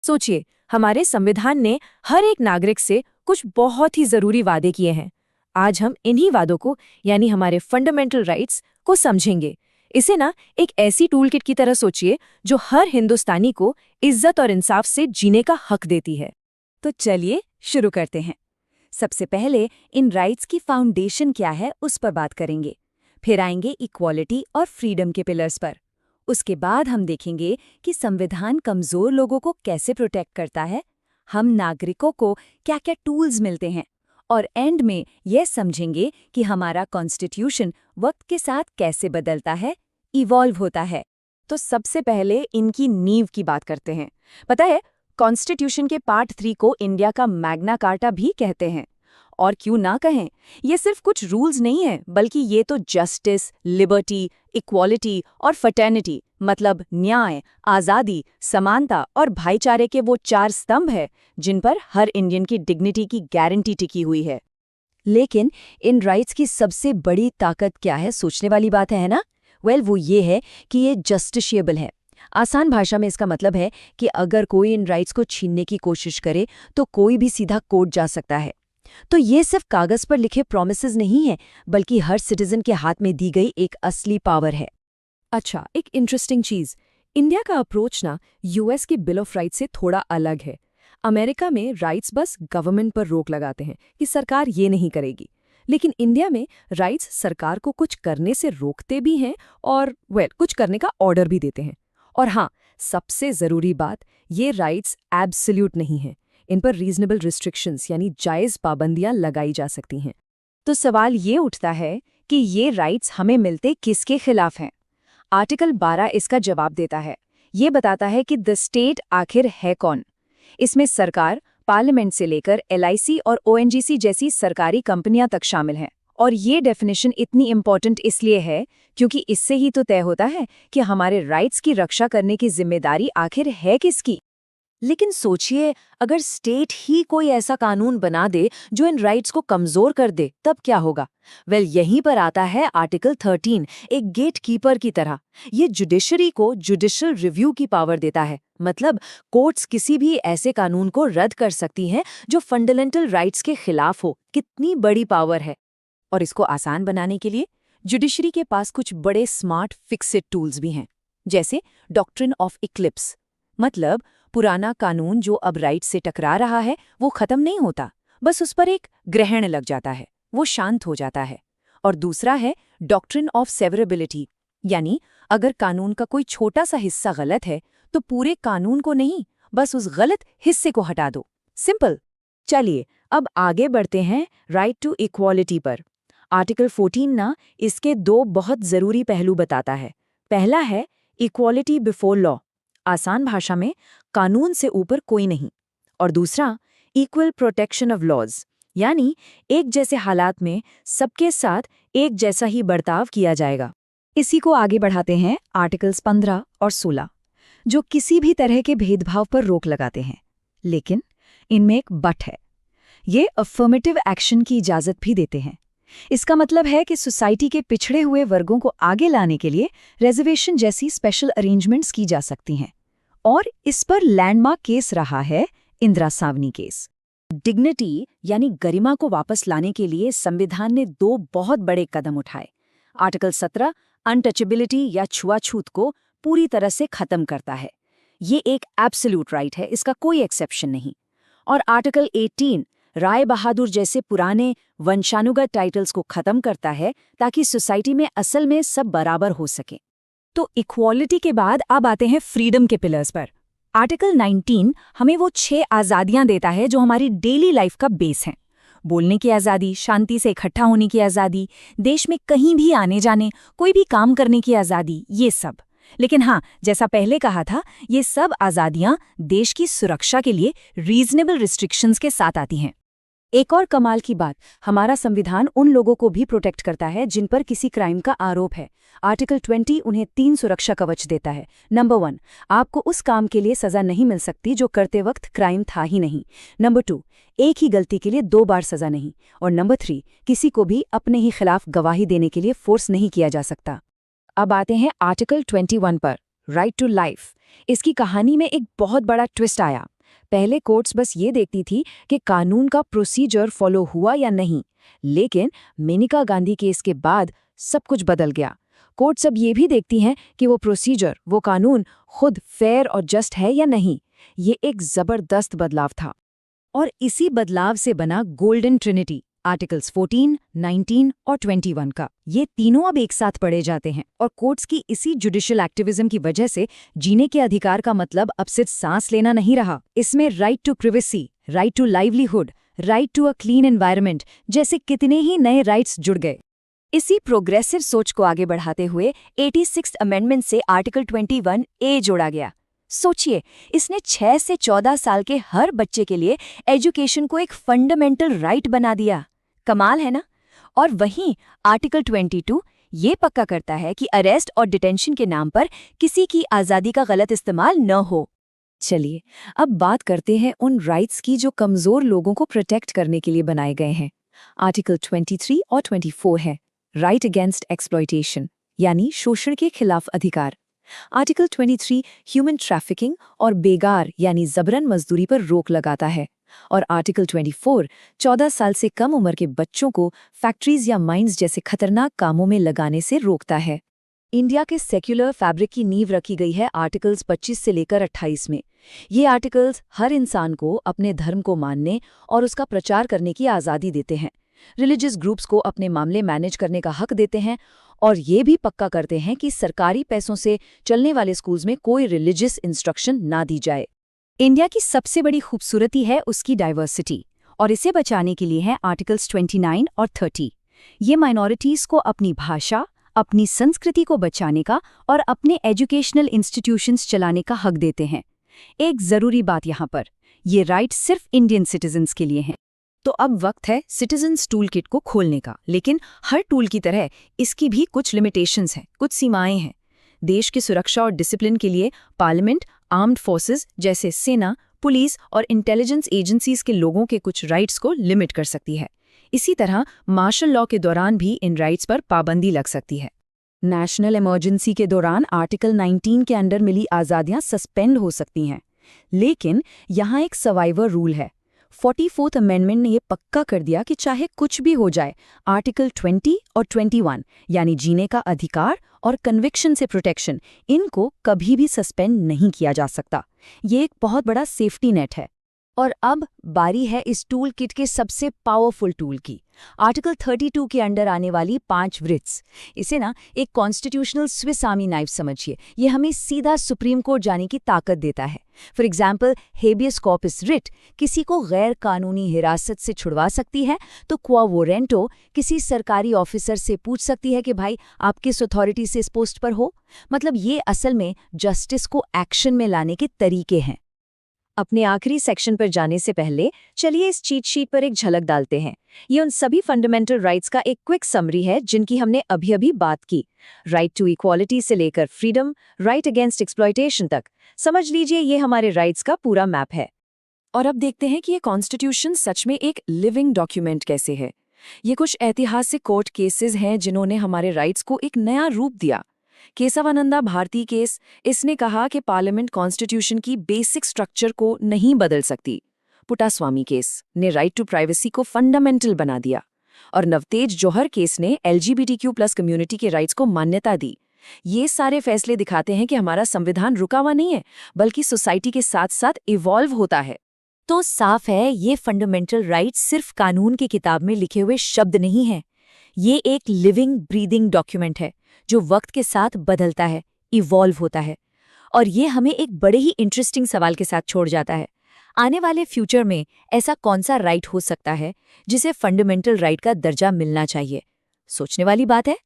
सोचिए, हमारे संविधान ने हर एक नागरिक से कुछ बहुत ही जरूरी वादे किए हैं। आज हम इन्हीं वादों को यानी हमारे फंडामेंटल राइट्स को समझेंगे। इसे ना एक ऐसी टूलकिट की तरह सोचिए जो हर हिंदुस्तानी को इज्जत और इंसाफ से जीने का हक देती है। तो चलिए शुरू करते हैं। सबसे पहले इन राइट्स की फाउंडेशन क्या है उस पर बात करेंगे। फिर आएंगे इक्वालिटी और फ्रीडम के पिलर्स पर। उसके बाद हम देखेंगे कि संविधान कमजोर लोगों को कैसे प्रोटेक्ट करता है, हम नागरिकों को क्या क्या टूल्स मिलते हैं, और एंड में यह समझेंगे कि हमारा कॉन्स्टिट्यूशन वक्त के साथ कैसे बदलता है, इवॉल्व होता है। तो सबसे पहले इनकी नींव की बात करते हैं। पता है, कॉन्स्टिट्यूशन के पार्ट 3 को इंडिया का मैग्ना कार्टा भी कहते हैं। और क्यों ना कहें, ये सिर्फ कुछ रूल्स नहीं है, बल्कि ये तो जस्टिस, लिबर्टी, इक्वालिटी और फर्टर्निटी मतलब न्याय, आज़ादी, समानता और भाईचारे के वो 4 स्तंभ है जिन पर हर इंडियन की डिग्निटी की गारंटी टिकी हुई है। लेकिन इन राइट्स की सबसे बड़ी ताकत क्या है, सोचने वाली बात है ना? वो ये है कि ये जस्टिशिएबल है। आसान भाषा में इसका मतलब है कि अगर कोई इन राइट्स को छीनने की कोशिश करे तो कोई भी सीधा कोर्ट जा सकता है। तो ये सिर्फ कागज पर लिखे प्रॉमिसेस नहीं है, बल्कि हर सिटीजन के हाथ में दी गई एक असली पावर है। अच्छा, एक इंटरेस्टिंग चीज, इंडिया का अप्रोच ना यूएस के बिल ऑफ राइट्स से थोड़ा अलग है। अमेरिका में राइट्स बस गवर्नमेंट पर रोक लगाते हैं कि सरकार ये नहीं करेगी, लेकिन इंडिया में राइट्स सरकार को कुछ करने से रोकते भी हैं और कुछ करने का ऑर्डर भी देते हैं। और हाँ, सबसे जरूरी बात, ये राइट्स एब्सोल्यूट नहीं है। इन पर रीजनेबल रिस्ट्रिक्शंस यानी जायज पाबंदियां लगाई जा सकती हैं। तो सवाल ये उठता है कि ये राइट्स हमें मिलते किसके खिलाफ हैं? आर्टिकल 12 इसका जवाब देता है। ये बताता है कि द स्टेट आखिर है कौन। इसमें सरकार, पार्लियामेंट से लेकर एलआईसी और ओएनजीसी जैसी सरकारी कंपनियां तक शामिल हैं। और ये डेफिनेशन इतनी इम्पोर्टेंट इसलिए है क्योंकि इससे ही तो तय होता है कि हमारे राइट्स की रक्षा करने की जिम्मेदारी आखिर है किसकी। लेकिन सोचिए, अगर स्टेट ही कोई ऐसा कानून बना दे जो इन राइट्स को कमजोर कर दे, तब क्या होगा? यहीं पर आता है आर्टिकल 13, एक गेट कीपर की तरह। ये जुडिशरी को जुडिशियल रिव्यू की पावर देता है। मतलब कोर्ट्स किसी भी ऐसे कानून को रद्द कर सकती हैं जो फंडामेंटल राइट्स के खिलाफ हो। कितनी बड़ी पावर है! और इसको आसान बनाने के लिए जुडिशरी के पास कुछ बड़े स्मार्ट फिक्सेड टूल्स भी हैं, जैसे डॉक्ट्रिन ऑफ इक्लिप्स। मतलब पुराना कानून जो अब राइट से टकरा रहा है वो खत्म नहीं होता, बस उस पर एक ग्रहण लग जाता है, वो शांत हो जाता है। और दूसरा है डॉक्ट्रिन ऑफ सेवरेबिलिटी, यानी अगर कानून का कोई छोटा सा हिस्सा गलत है तो पूरे कानून को नहीं, बस उस गलत हिस्से को हटा दो। सिंपल। चलिए अब आगे बढ़ते हैं राइट टू इक्वालिटी पर। आर्टिकल 14 ना इसके 2 बहुत जरूरी पहलू बताता है। पहला है इक्वालिटी बिफोर लॉ, आसान भाषा में कानून से ऊपर कोई नहीं। और दूसरा इक्वल प्रोटेक्शन ऑफ लॉज, यानी एक जैसे हालात में सबके साथ एक जैसा ही बर्ताव किया जाएगा। इसी को आगे बढ़ाते हैं आर्टिकल्स 15 और 16, जो किसी भी तरह के भेदभाव पर रोक लगाते हैं। लेकिन इनमें एक बट है, ये अफर्मेटिव एक्शन की इजाजत भी देते हैं। इसका मतलब है कि सोसाइटी के पिछड़े हुए वर्गों को आगे लाने के लिए रिजर्वेशन जैसी स्पेशल अरेंजमेंट्स की जा सकती हैं। और इस पर लैंडमार्क केस रहा है इंदिरा सावनी केस। डिग्निटी यानी गरिमा को वापस लाने के लिए संविधान ने 2 बहुत बड़े कदम उठाए। आर्टिकल 17 अनटचेबिलिटी या छुआछूत को पूरी तरह से खत्म करता है। ये एक एब्सोल्यूट राइट है, इसका कोई एक्सेप्शन नहीं। और आर्टिकल 18 राय बहादुर जैसे पुराने वंशानुगत टाइटल्स को खत्म करता है ताकि सोसाइटी में असल में सब बराबर हो सके। तो इक्वालिटी के बाद अब आते हैं फ्रीडम के पिलर्स पर। आर्टिकल 19 हमें वो 6 आज़ादियां देता है जो हमारी डेली लाइफ का बेस हैं। बोलने की आज़ादी, शांति से इकट्ठा होने की आज़ादी, देश में कहीं भी आने जाने, कोई भी काम करने की आज़ादी, ये सब। लेकिन हाँ, जैसा पहले कहा था, ये सब आज़ादियां देश की सुरक्षा के लिए रीजनेबल रिस्ट्रिक्शंस के साथ आती हैं। एक और कमाल की बात, हमारा संविधान उन लोगों को भी प्रोटेक्ट करता है जिन पर किसी क्राइम का आरोप है। आर्टिकल 20 उन्हें 3 सुरक्षा कवच देता है। नंबर 1, आपको उस काम के लिए सजा नहीं मिल सकती जो करते वक्त क्राइम था ही नहीं। नंबर 2, एक ही गलती के लिए 2 बार सजा नहीं। और नंबर 3, किसी को भी अपने ही खिलाफ गवाही देने के लिए फोर्स नहीं किया जा सकता। अब आते हैं आर्टिकल 21 पर। Right to life. इसकी कहानी में एक बहुत बड़ा ट्विस्ट आया। पहले कोर्ट्स बस ये देखती थी कि कानून का प्रोसीजर फॉलो हुआ या नहीं, लेकिन मेनका गांधी केस के बाद सब कुछ बदल गया। कोर्ट्स अब ये भी देखती हैं कि वो प्रोसीजर, वो कानून खुद फेयर और जस्ट है या नहीं। ये एक जबरदस्त बदलाव था। और इसी बदलाव से बना गोल्डन ट्रिनिटी, आर्टिकल्स 14, 19 और 21 का। ये तीनों अब एक साथ पढ़े जाते हैं और कोर्ट्स की इसी जुडिशियल एक्टिविज्म की वजह से जीने के अधिकार का मतलब अब सिर्फ सांस लेना नहीं रहा। इसमें right to privacy, right to livelihood, right to a clean environment जैसे कितने ही नए राइट्स जुड़ गए। इसी प्रोग्रेसिव सोच को आगे बढ़ाते हुए 86th अमेंडमेंट से आर्टिकल 21A जोड़ा गया। सोचिए, इसने 6 से 14 साल के हर बच्चे के लिए एजुकेशन को एक फंडामेंटल राइट बना दिया। कमाल है ना? और वहीं आर्टिकल 22 ये पक्का करता है कि अरेस्ट और डिटेंशन के नाम पर किसी की आज़ादी का गलत इस्तेमाल न हो। चलिए, अब बात करते हैं उन राइट्स की जो कमज़ोर लोगों को प्रोटेक्ट करने के लिए बनाए गए हैं। आर्टिकल 23 और 24 है राइट अगेंस्ट एक्सप्लॉयटेशन, यानी शोषण के खिलाफ अधिकार। आर्टिकल 23 ह्यूमन ट्रैफिकिंग और बेगार यानी जबरन मजदूरी पर रोक लगाता है, और आर्टिकल 24 14 साल से कम उम्र के बच्चों को फैक्ट्रीज या माइंस जैसे खतरनाक कामों में लगाने से रोकता है। इंडिया के सेक्युलर फैब्रिक की नींव रखी गई है आर्टिकल्स 25 से लेकर 28 में। ये आर्टिकल्स हर इंसान को अपने धर्म को मानने और उसका प्रचार करने की आज़ादी देते हैं, रिलीजियस ग्रुप्स को अपने मामले मैनेज करने का हक देते हैं, और ये भी पक्का करते हैं कि सरकारी पैसों से चलने वाले स्कूल्स में कोई रिलीजियस इंस्ट्रक्शन ना दी जाए। इंडिया की सबसे बड़ी खूबसूरती है उसकी डाइवर्सिटी, और इसे बचाने के लिए है आर्टिकल्स 29 और 30। ये माइनॉरिटीज़ को अपनी भाषा, अपनी संस्कृति को बचाने का और अपने एजुकेशनल इंस्टीट्यूशंस चलाने का हक देते हैं। एक ज़रूरी बात यहाँ पर, ये राइट सिर्फ इंडियन सिटीजन्स के लिए हैं। तो अब वक्त है सिटीजन्स टूल किट को खोलने का, लेकिन हर टूल की तरह इसकी भी कुछ लिमिटेशंस हैं, कुछ सीमाएं हैं। देश की सुरक्षा और डिसिप्लिन के लिए पार्लियामेंट, आर्म्ड फोर्सेस जैसे सेना, पुलिस और इंटेलिजेंस एजेंसीज के लोगों के कुछ राइट्स को लिमिट कर सकती है। इसी तरह मार्शल लॉ के दौरान भी इन राइट्स पर पाबंदी लग सकती है। नेशनल इमरजेंसी के दौरान आर्टिकल 19 के अंडर मिली आज़ादियां सस्पेंड हो सकती हैं। लेकिन यहाँ एक सर्वाइवर रूल है। 44th अमेंडमेंट ने यह पक्का कर दिया कि चाहे कुछ भी हो जाए, आर्टिकल 20 और 21 यानी जीने का अधिकार और कन्विक्शन से प्रोटेक्शन, इनको कभी भी सस्पेंड नहीं किया जा सकता। ये एक बहुत बड़ा सेफ्टी नेट है। और अब बारी है इस टूल किट के सबसे पावरफुल टूल की, आर्टिकल 32 के अंडर आने वाली 5 वृत्स। इसे ना एक कॉन्स्टिट्यूशनल स्विस आर्मी नाइफ समझिए। ये हमें सीधा सुप्रीम कोर्ट जाने की ताकत देता है। For example, habeas corpus writ किसी को गैर कानूनी हिरासत से छुड़वा सकती है, तो क्वा वोरेंटो किसी सरकारी ऑफिसर से पूछ सकती है कि भाई आप किस अथॉरिटी से इस पोस्ट पर हो। मतलब ये असल में जस्टिस को एक्शन में लाने के तरीके हैं। अपने आखिरी सेक्शन पर जाने से पहले चलिए इस चीट शीट पर एक झलक डालते हैं। ये उन सभी फंडामेंटल राइट्स का एक क्विक समरी है जिनकी हमने अभी बात की। राइट टू इक्वालिटी से लेकर फ्रीडम, राइट अगेंस्ट एक्सप्लॉयटेशन तक। समझ लीजिए ये हमारे राइट्स का पूरा मैप है। और अब देखते हैं कि ये कॉन्स्टिट्यूशन सच में एक लिविंग डॉक्यूमेंट कैसे है। ये कुछ ऐतिहासिक कोर्ट केसेस हैं जिन्होंने हमारे राइट्स को एक नया रूप दिया। केशवानंदा भारती केस, इसने कहा कि पार्लियामेंट कॉन्स्टिट्यूशन की बेसिक स्ट्रक्चर को नहीं बदल सकती। पुटास्वामी केस ने राइट टू प्राइवेसी को फंडामेंटल बना दिया। और नवतेज जौहर केस ने LGBTQ+ कम्युनिटी के राइट्स को मान्यता दी। ये सारे फैसले दिखाते हैं कि हमारा संविधान रुका हुआ नहीं है, बल्कि सोसाइटी के साथ साथ इवॉल्व होता है। तो साफ है, ये फंडामेंटल राइट्स सिर्फ कानून की किताब में लिखे हुए शब्द नहीं हैं। ये एक लिविंग ब्रीदिंग डॉक्यूमेंट है जो वक्त के साथ बदलता है, इवॉल्व होता है। और ये हमें एक बड़े ही इंटरेस्टिंग सवाल के साथ छोड़ जाता है। आने वाले फ्यूचर में ऐसा कौन सा राइट हो सकता है जिसे फंडामेंटल राइट का दर्जा मिलना चाहिए? सोचने वाली बात है।